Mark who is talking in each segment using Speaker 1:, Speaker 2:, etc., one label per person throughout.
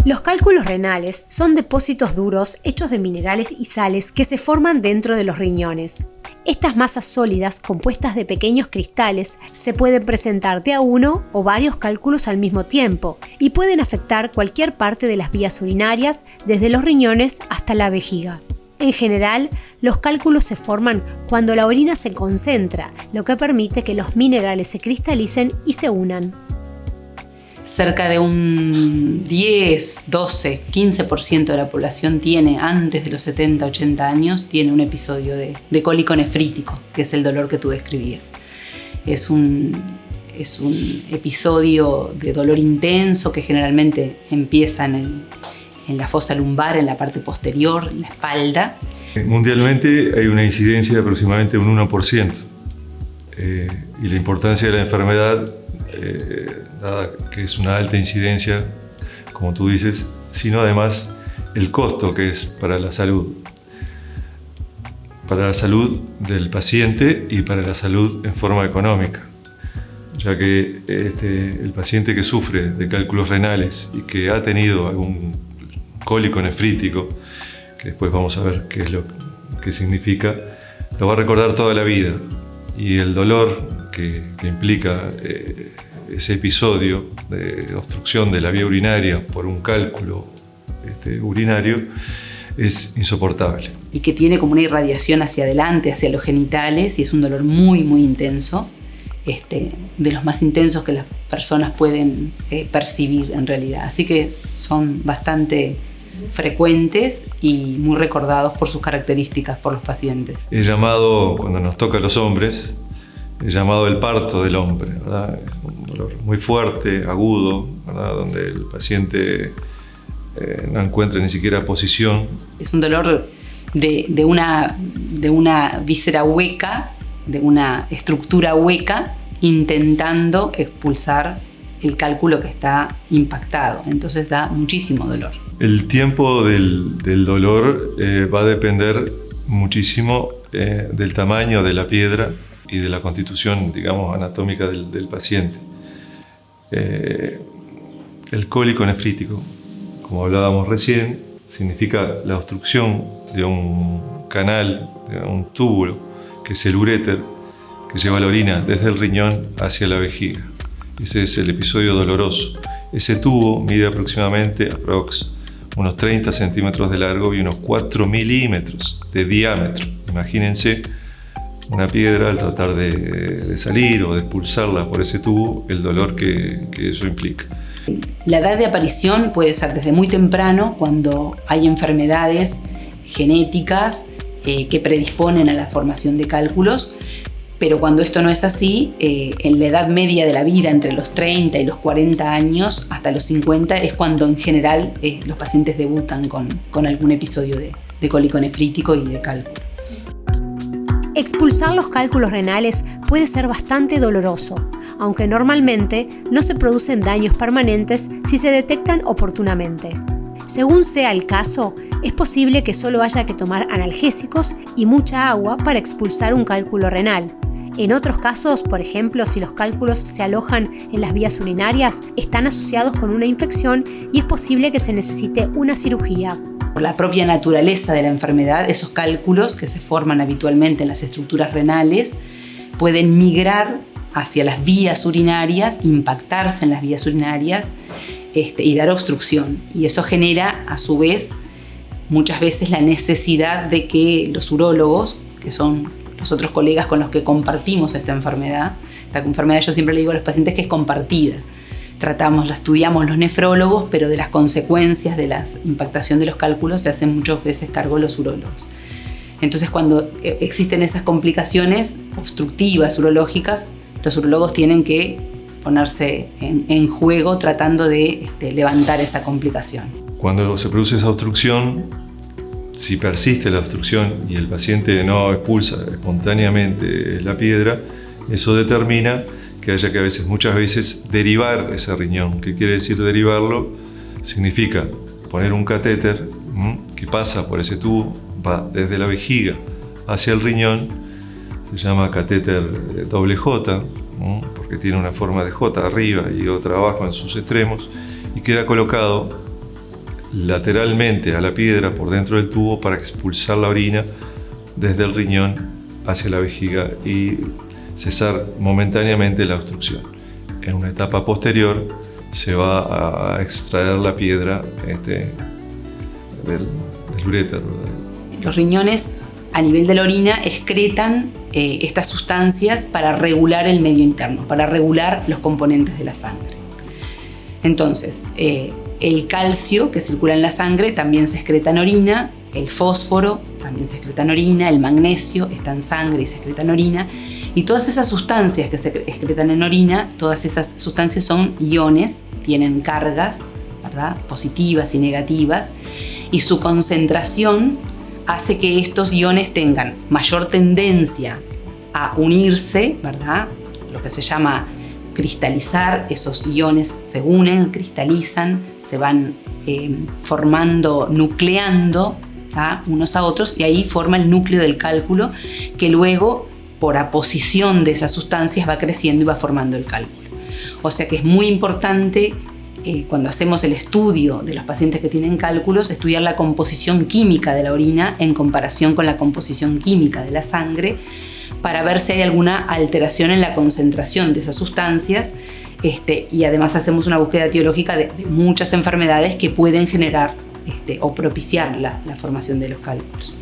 Speaker 1: Los cálculos renales son depósitos duros hechos de minerales y sales que se forman dentro de los riñones. Estas masas sólidas, compuestas de pequeños cristales, se pueden presentar de a uno o varios cálculos al mismo tiempo y pueden afectar cualquier parte de las vías urinarias, desde los riñones hasta la vejiga. En general, los cálculos se forman cuando la orina se concentra, lo que permite que los minerales se cristalicen y se unan.
Speaker 2: Cerca de un 10, 12, 15% de la población tiene, antes de los 70, 80 años, tiene un episodio de cólico nefrítico, que es el dolor que tú describías. Es un episodio de dolor intenso que generalmente empieza en la fosa lumbar, en la parte posterior, en la espalda.
Speaker 3: Mundialmente hay una incidencia de aproximadamente un 1%. Y la importancia de la enfermedad, dada que es una alta incidencia, como tú dices, sino además el costo que es para la salud del paciente y para la salud en forma económica, ya que el paciente que sufre de cálculos renales y que ha tenido algún cólico nefrítico, que después vamos a ver qué es lo que significa, lo va a recordar toda la vida, y el dolor que implica ese episodio de obstrucción de la vía urinaria por un cálculo urinario es insoportable.
Speaker 2: Y que tiene como una irradiación hacia adelante, hacia los genitales, y es un dolor muy, muy intenso, de los más intensos que las personas pueden percibir en realidad. Así que son bastante frecuentes y muy recordados por sus características por los pacientes.
Speaker 3: Es llamado, cuando nos toca a los hombres, es llamado el parto del hombre, ¿verdad? Es un dolor muy fuerte, agudo, ¿verdad? Donde el paciente no encuentra ni siquiera posición.
Speaker 2: Es un dolor de una víscera hueca, de una estructura hueca, intentando expulsar el cálculo que está impactado. Entonces da muchísimo dolor.
Speaker 3: El tiempo del dolor va a depender muchísimo del tamaño de la piedra y de la constitución, digamos, anatómica del paciente. El cólico nefrítico, como hablábamos recién, significa la obstrucción de un canal, de un túbulo, que es el uréter, que lleva la orina desde el riñón hacia la vejiga. Ese es el episodio doloroso. Ese tubo mide aproximadamente unos 30 centímetros de largo y unos 4 milímetros de diámetro. Imagínense una piedra al tratar de salir o de expulsarla por ese tubo, el dolor que eso implica.
Speaker 2: La edad de aparición puede ser desde muy temprano, cuando hay enfermedades genéticas que predisponen a la formación de cálculos, pero cuando esto no es así, en la edad media de la vida, entre los 30 y los 40 años hasta los 50, es cuando en general los pacientes debutan con algún episodio de cólico nefrítico y de cálculo.
Speaker 1: Expulsar los cálculos renales puede ser bastante doloroso, aunque normalmente no se producen daños permanentes si se detectan oportunamente. Según sea el caso, es posible que solo haya que tomar analgésicos y mucha agua para expulsar un cálculo renal. En otros casos, por ejemplo, si los cálculos se alojan en las vías urinarias, están asociados con una infección y es posible que se necesite una cirugía.
Speaker 2: Por la propia naturaleza de la enfermedad, esos cálculos que se forman habitualmente en las estructuras renales pueden migrar hacia las vías urinarias, impactarse en las vías urinarias y dar obstrucción. Y eso genera, a su vez, muchas veces la necesidad de que los urólogos, que son los otros colegas con los que compartimos esta enfermedad yo siempre le digo a los pacientes que es compartida. La estudiamos los nefrólogos, pero de las consecuencias de la impactación de los cálculos se hacen muchas veces cargo los urólogos. Entonces, cuando existen esas complicaciones obstructivas urológicas, los urólogos tienen que ponerse en juego tratando de levantar esa complicación.
Speaker 3: Cuando se produce esa obstrucción, si persiste la obstrucción y el paciente no expulsa espontáneamente la piedra, eso determina que haya que muchas veces derivar ese riñón. ¿Qué quiere decir derivarlo? Significa poner un catéter que pasa por ese tubo, va desde la vejiga hacia el riñón, se llama catéter doble J, porque tiene una forma de J arriba y otra abajo en sus extremos, y queda colocado lateralmente a la piedra por dentro del tubo para expulsar la orina desde el riñón hacia la vejiga y cesar momentáneamente la obstrucción. En una etapa posterior se va a extraer la piedra del uréter.
Speaker 2: Los riñones a nivel de la orina excretan estas sustancias para regular el medio interno, para regular los componentes de la sangre. Entonces, el calcio que circula en la sangre también se excreta en orina, el fósforo también se excreta en orina, el magnesio está en sangre y se excreta en orina, y todas esas sustancias que se excretan en orina, todas esas sustancias son iones, tienen cargas, ¿verdad?, positivas y negativas, y su concentración hace que estos iones tengan mayor tendencia a unirse, ¿verdad?, lo que se llama cristalizar. Esos iones se unen, cristalizan, se van formando, nucleando, ¿tá?, unos a otros, y ahí forma el núcleo del cálculo, que luego, por aposición de esas sustancias, va creciendo y va formando el cálculo. O sea que es muy importante, cuando hacemos el estudio de los pacientes que tienen cálculos, estudiar la composición química de la orina en comparación con la composición química de la sangre, para ver si hay alguna alteración en la concentración de esas sustancias, y además hacemos una búsqueda etiológica de muchas enfermedades que pueden generar o propiciar la formación de los cálculos.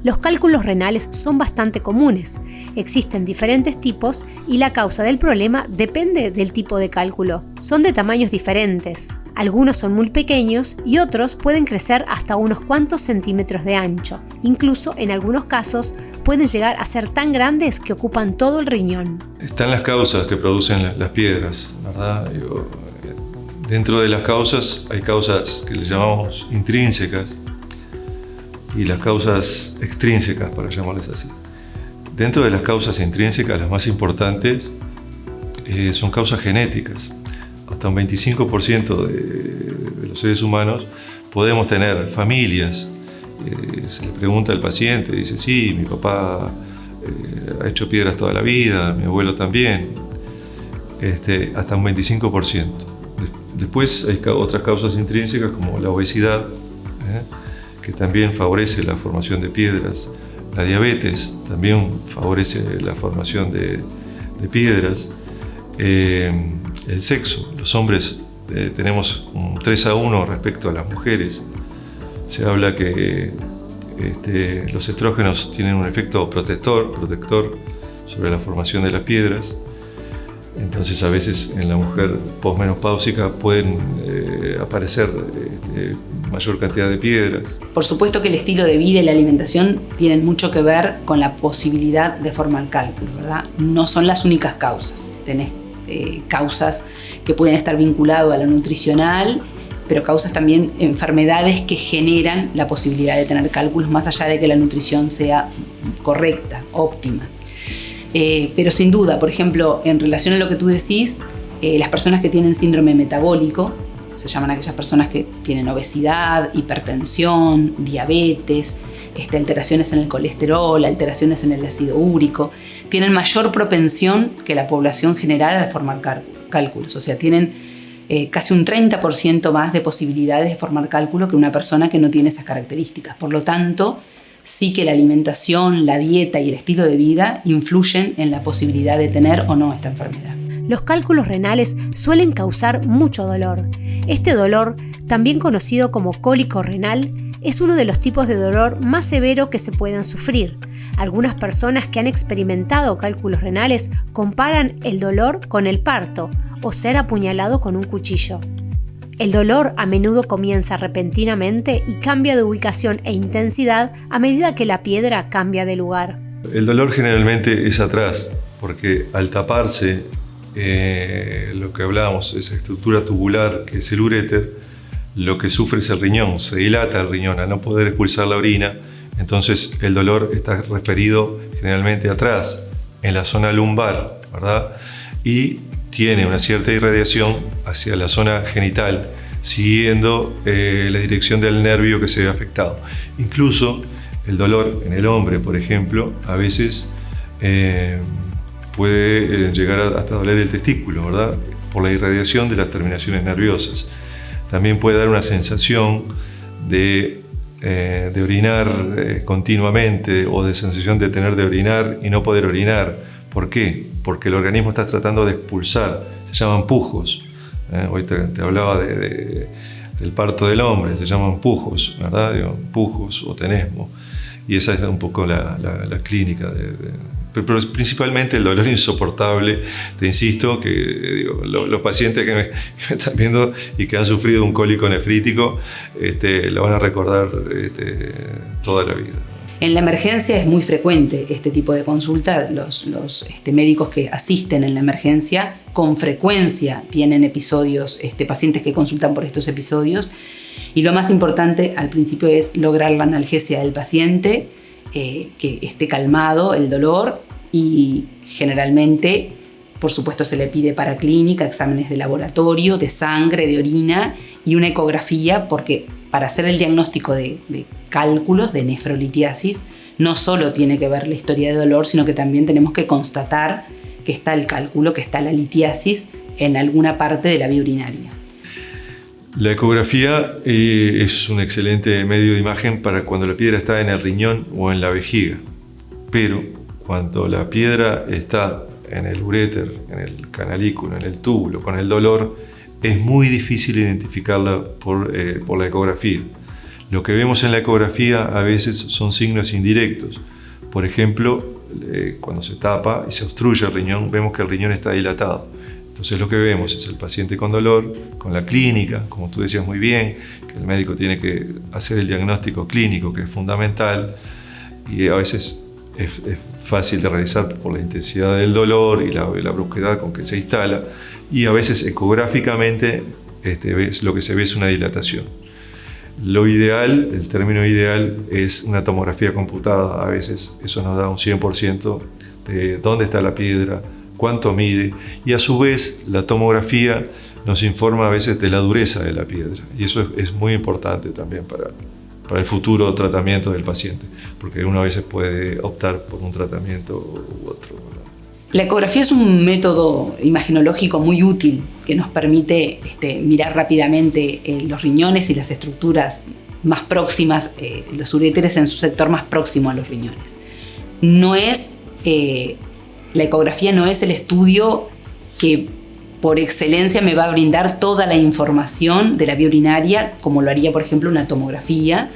Speaker 1: Los cálculos renales son bastante comunes. Existen diferentes tipos y la causa del problema depende del tipo de cálculo. Son de tamaños diferentes. Algunos son muy pequeños y otros pueden crecer hasta unos cuantos centímetros de ancho. Incluso en algunos casos pueden llegar a ser tan grandes que ocupan todo el riñón.
Speaker 3: Están las causas que producen las piedras, ¿verdad? Dentro de las causas hay causas que le llamamos intrínsecas y las causas extrínsecas, para llamarles así. Dentro de las causas intrínsecas, las más importantes son causas genéticas. Hasta un 25% de los seres humanos podemos tener familias. Se le pregunta al paciente, dice, sí, mi papá ha hecho piedras toda la vida, mi abuelo también. Hasta un 25%. Después hay otras causas intrínsecas como la obesidad, que también favorece la formación de piedras. La diabetes también favorece la formación de piedras. El sexo, los hombres tenemos un 3-1 respecto a las mujeres. Se habla que los estrógenos tienen un efecto protector sobre la formación de las piedras. Entonces a veces en la mujer posmenopáusica pueden aparecer mayor cantidad de piedras.
Speaker 2: Por supuesto que el estilo de vida y la alimentación tienen mucho que ver con la posibilidad de formar cálculos, ¿verdad? No son las únicas causas. Tenés causas que pueden estar vinculadas a lo nutricional, pero causas también enfermedades que generan la posibilidad de tener cálculos más allá de que la nutrición sea correcta, óptima. Pero sin duda, por ejemplo, en relación a lo que tú decís, las personas que tienen síndrome metabólico, se llaman aquellas personas que tienen obesidad, hipertensión, diabetes, alteraciones en el colesterol, alteraciones en el ácido úrico, tienen mayor propensión que la población general a formar cálculos. O sea, tienen casi un 30% más de posibilidades de formar cálculo que una persona que no tiene esas características. Por lo tanto, sí que la alimentación, la dieta y el estilo de vida influyen en la posibilidad de tener o no esta enfermedad.
Speaker 1: Los cálculos renales suelen causar mucho dolor. Este dolor, también conocido como cólico renal, es uno de los tipos de dolor más severo que se puedan sufrir. Algunas personas que han experimentado cálculos renales comparan el dolor con el parto o ser apuñalado con un cuchillo. El dolor a menudo comienza repentinamente y cambia de ubicación e intensidad a medida que la piedra cambia de lugar.
Speaker 3: El dolor generalmente es atrás, porque al taparse lo que hablábamos, esa estructura tubular que es el uréter, lo que sufre es el riñón, se dilata el riñón al no poder expulsar la orina, entonces el dolor está referido generalmente atrás, en la zona lumbar, ¿verdad? Y tiene una cierta irradiación hacia la zona genital, siguiendo la dirección del nervio que se ve afectado. Incluso el dolor en el hombre, por ejemplo, a veces puede llegar hasta doler el testículo, ¿verdad? Por la irradiación de las terminaciones nerviosas. También puede dar una sensación de orinar continuamente o de sensación de tener de orinar y no poder orinar. ¿Por qué? Porque el organismo está tratando de expulsar, se llaman pujos. Hoy te hablaba del parto del hombre, se llaman pujos, ¿verdad? Digo, pujos o tenesmo. Y esa es un poco la clínica pero principalmente el dolor insoportable. Te insisto que los pacientes que me están viendo y que han sufrido un cólico nefrítico lo van a recordar toda la vida.
Speaker 2: En la emergencia es muy frecuente este tipo de consulta. Los médicos que asisten en la emergencia con frecuencia tienen episodios, pacientes que consultan por estos episodios. Y lo más importante al principio es lograr la analgesia del paciente, que esté calmado el dolor, y generalmente, por supuesto, se le pide paraclínica, exámenes de laboratorio, de sangre, de orina y una ecografía, porque para hacer el diagnóstico de cálculos, de nefrolitiasis, no solo tiene que ver la historia de dolor, sino que también tenemos que constatar que está el cálculo, que está la litiasis en alguna parte de la vía urinaria.
Speaker 3: La ecografía es un excelente medio de imagen para cuando la piedra está en el riñón o en la vejiga, pero cuando la piedra está en el uréter, en el canalículo, en el túbulo, con el dolor, es muy difícil identificarla por la ecografía. Lo que vemos en la ecografía a veces son signos indirectos. Por ejemplo, cuando se tapa y se obstruye el riñón, vemos que el riñón está dilatado. Entonces lo que vemos es el paciente con dolor, con la clínica, como tú decías muy bien, que el médico tiene que hacer el diagnóstico clínico, que es fundamental, y a veces es fácil de realizar por la intensidad del dolor y la brusquedad con que se instala, y a veces ecográficamente lo que se ve es una dilatación. Lo ideal, el término ideal, es una tomografía computada. A veces eso nos da un 100% de dónde está la piedra, cuánto mide, y a su vez la tomografía nos informa a veces de la dureza de la piedra, y eso es muy importante también para el futuro tratamiento del paciente, porque uno a veces puede optar por un tratamiento u otro, ¿verdad?
Speaker 2: La ecografía es un método imaginológico muy útil que nos permite mirar rápidamente los riñones y las estructuras más próximas, los uréteres en su sector más próximo a los riñones. La ecografía no es el estudio que por excelencia me va a brindar toda la información de la vía urinaria, como lo haría, por ejemplo, una tomografía,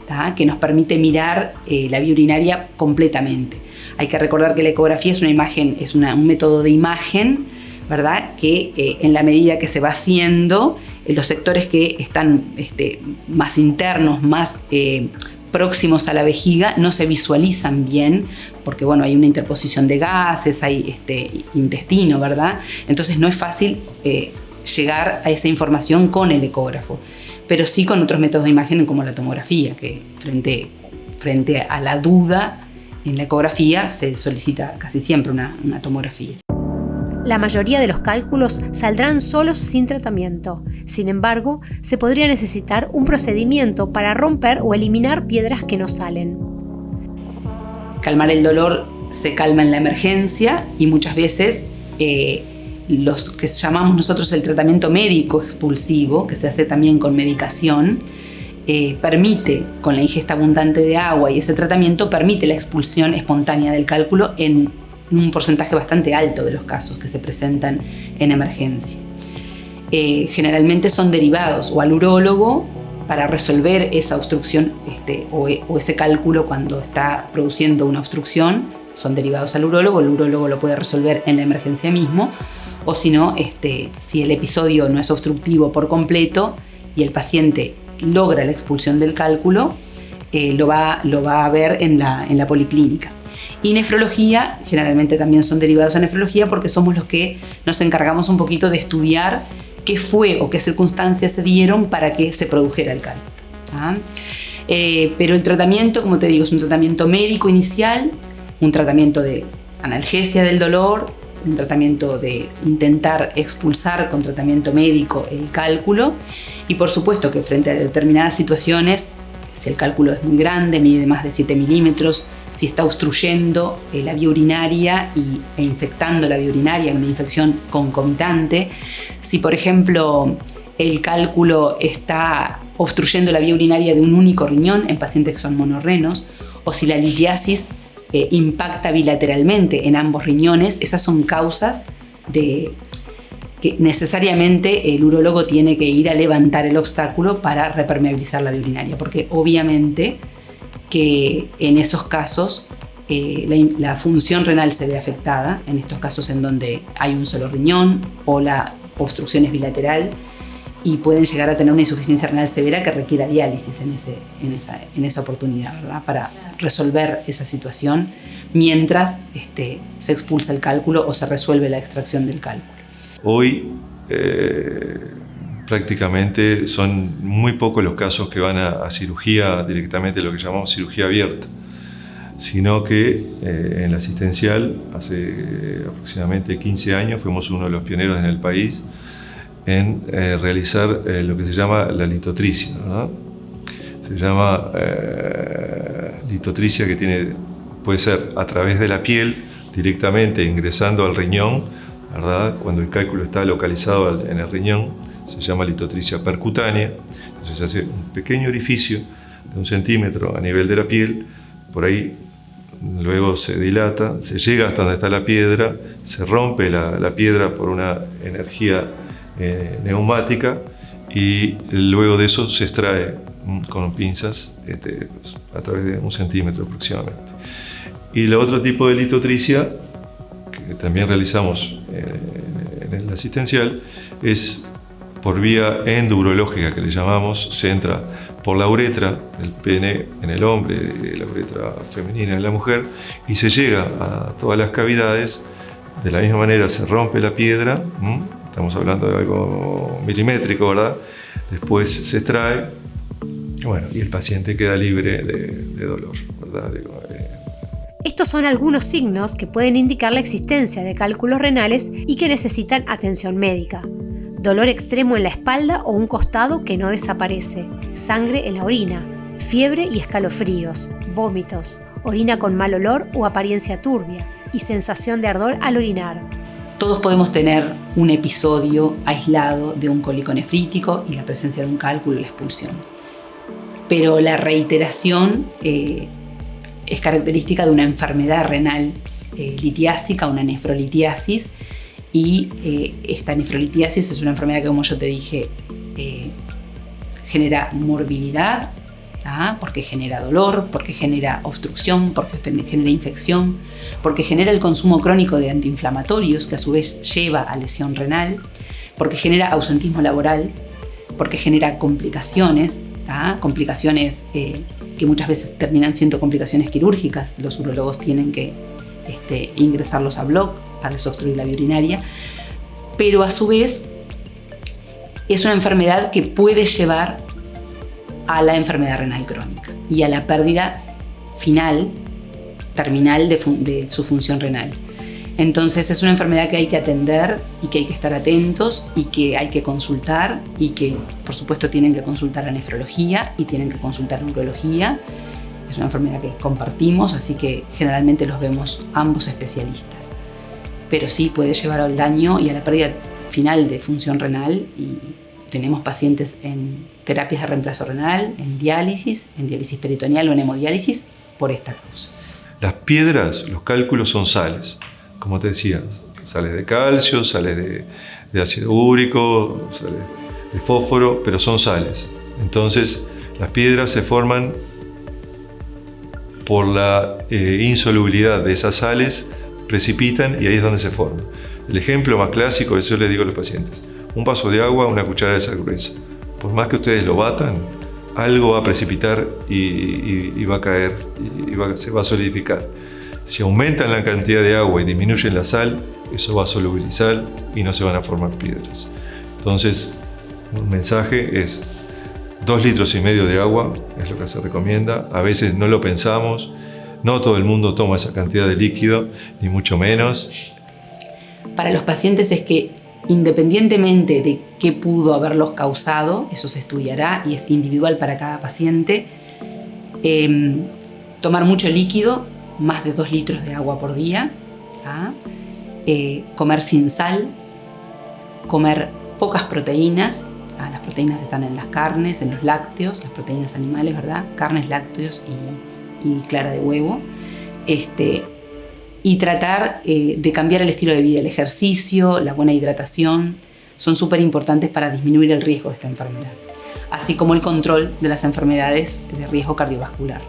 Speaker 2: ¿tá? Que nos permite mirar la vía urinaria completamente. Hay que recordar que la ecografía es una imagen, es un método de imagen, ¿verdad? Que en la medida que se va haciendo, los sectores que están más internos, más próximos a la vejiga, no se visualizan bien, porque bueno, hay una interposición de gases, hay intestino, ¿verdad? Entonces no es fácil llegar a esa información con el ecógrafo, pero sí con otros métodos de imagen como la tomografía, que frente a la duda en la ecografía se solicita casi siempre una tomografía.
Speaker 1: La mayoría de los cálculos saldrán solos sin tratamiento. Sin embargo, se podría necesitar un procedimiento para romper o eliminar piedras que no salen.
Speaker 2: Calmar el dolor se calma en la emergencia, y muchas veces los que llamamos nosotros el tratamiento médico expulsivo, que se hace también con medicación, permite, con la ingesta abundante de agua y ese tratamiento, permite la expulsión espontánea del cálculo en un porcentaje bastante alto de los casos que se presentan en emergencia. Generalmente son derivados o al urólogo para resolver esa obstrucción o ese cálculo cuando está produciendo una obstrucción. Son derivados al urólogo, el urólogo lo puede resolver en la emergencia mismo, o si no, si el episodio no es obstructivo por completo y el paciente logra la expulsión del cálculo, lo va a ver en la policlínica. Y nefrología, generalmente también son derivados a nefrología, porque somos los que nos encargamos un poquito de estudiar qué fue o qué circunstancias se dieron para que se produjera el cálculo. Pero el tratamiento, como te digo, es un tratamiento médico inicial, un tratamiento de analgesia del dolor, un tratamiento de intentar expulsar con tratamiento médico el cálculo, y por supuesto que frente a determinadas situaciones, si el cálculo es muy grande, mide más de 7 milímetros, si está obstruyendo la vía urinaria e infectando la vía urinaria, una infección concomitante, si por ejemplo el cálculo está obstruyendo la vía urinaria de un único riñón en pacientes que son monorrenos, o si la litiasis impacta bilateralmente en ambos riñones. Esas son causas de que necesariamente el urólogo tiene que ir a levantar el obstáculo para repermeabilizar la vía urinaria, porque obviamente que en esos casos la función renal se ve afectada, en estos casos en donde hay un solo riñón o la obstrucción es bilateral, y pueden llegar a tener una insuficiencia renal severa que requiera diálisis en esa oportunidad, ¿verdad? Para resolver esa situación mientras se expulsa el cálculo o se resuelve la extracción del cálculo.
Speaker 3: Hoy prácticamente son muy pocos los casos que van a cirugía directamente, lo que llamamos cirugía abierta, sino que en la asistencial hace aproximadamente 15 años fuimos uno de los pioneros en el país en realizar lo que se llama la litotricia, ¿no? Se llama litotricia, que puede ser a través de la piel directamente ingresando al riñón, ¿verdad? Cuando el cálculo está localizado en el riñón, se llama litotricia percutánea. Entonces se hace un pequeño orificio de 1 centímetro a nivel de la piel, por ahí luego se dilata, se llega hasta donde está la piedra, se rompe la piedra por una energía neumática, y luego de eso se extrae con pinzas a través de 1 centímetro aproximadamente. Y el otro tipo de litotricia que también realizamos en el asistencial es por vía endourológica, que le llamamos. Se entra por la uretra del pene en el hombre, la uretra femenina en la mujer, y se llega a todas las cavidades. De la misma manera se rompe la piedra, estamos hablando de algo milimétrico, ¿verdad? Después se extrae, y el paciente queda libre de dolor, ¿verdad?
Speaker 1: Estos son algunos signos que pueden indicar la existencia de cálculos renales y que necesitan atención médica. Dolor extremo en la espalda o un costado que no desaparece, sangre en la orina, fiebre y escalofríos, vómitos, orina con mal olor o apariencia turbia y sensación de ardor al orinar.
Speaker 2: Todos podemos tener un episodio aislado de un cólico nefrítico y la presencia de un cálculo y la expulsión. Pero la reiteración es característica de una enfermedad renal litiásica, una nefrolitiasis, y esta nefrolitiasis es una enfermedad que, como yo te dije, genera morbilidad, porque genera dolor, porque genera obstrucción, porque genera infección, porque genera el consumo crónico de antiinflamatorios, que a su vez lleva a lesión renal, porque genera ausentismo laboral, porque genera complicaciones, complicaciones que muchas veces terminan siendo complicaciones quirúrgicas. Los urólogos tienen que ingresarlos a bloc para desobstruir la vía urinaria, pero a su vez es una enfermedad que puede llevar a la enfermedad renal crónica y a la pérdida final, terminal de su función renal. Entonces es una enfermedad que hay que atender y que hay que estar atentos y que hay que consultar, y que por supuesto tienen que consultar a nefrología y tienen que consultar a urología. Es una enfermedad que compartimos, así que generalmente los vemos ambos especialistas. Pero sí puede llevar al daño y a la pérdida final de función renal, y tenemos pacientes en terapias de reemplazo renal, en diálisis peritoneal o en hemodiálisis por esta causa.
Speaker 3: Las piedras, los cálculos son sales, como te decía, sales de calcio, sales de ácido úrico, sales de fósforo, pero son sales. Entonces, las piedras se forman por la insolubilidad de esas sales, precipitan y ahí es donde se forman. El ejemplo más clásico, eso le digo a los pacientes: un vaso de agua, una cuchara de sal gruesa. Por más que ustedes lo batan, algo va a precipitar y va a caer y se va a solidificar. Si aumentan la cantidad de agua y disminuyen la sal, eso va a solubilizar y no se van a formar piedras. Entonces, un mensaje es 2,5 litros de agua, es lo que se recomienda. A veces no lo pensamos, no todo el mundo toma esa cantidad de líquido, ni mucho menos.
Speaker 2: Para los pacientes es que, independientemente de qué pudo haberlos causado, eso se estudiará y es individual para cada paciente, tomar mucho líquido, más de 2 litros de agua por día, comer sin sal, comer pocas proteínas, Las proteínas están en las carnes, en los lácteos, las proteínas animales, ¿verdad? Carnes, lácteos y clara de huevo. Y tratar de cambiar el estilo de vida. El ejercicio, la buena hidratación son súper importantes para disminuir el riesgo de esta enfermedad, así como el control de las enfermedades de riesgo cardiovascular,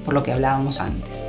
Speaker 2: por lo que hablábamos antes.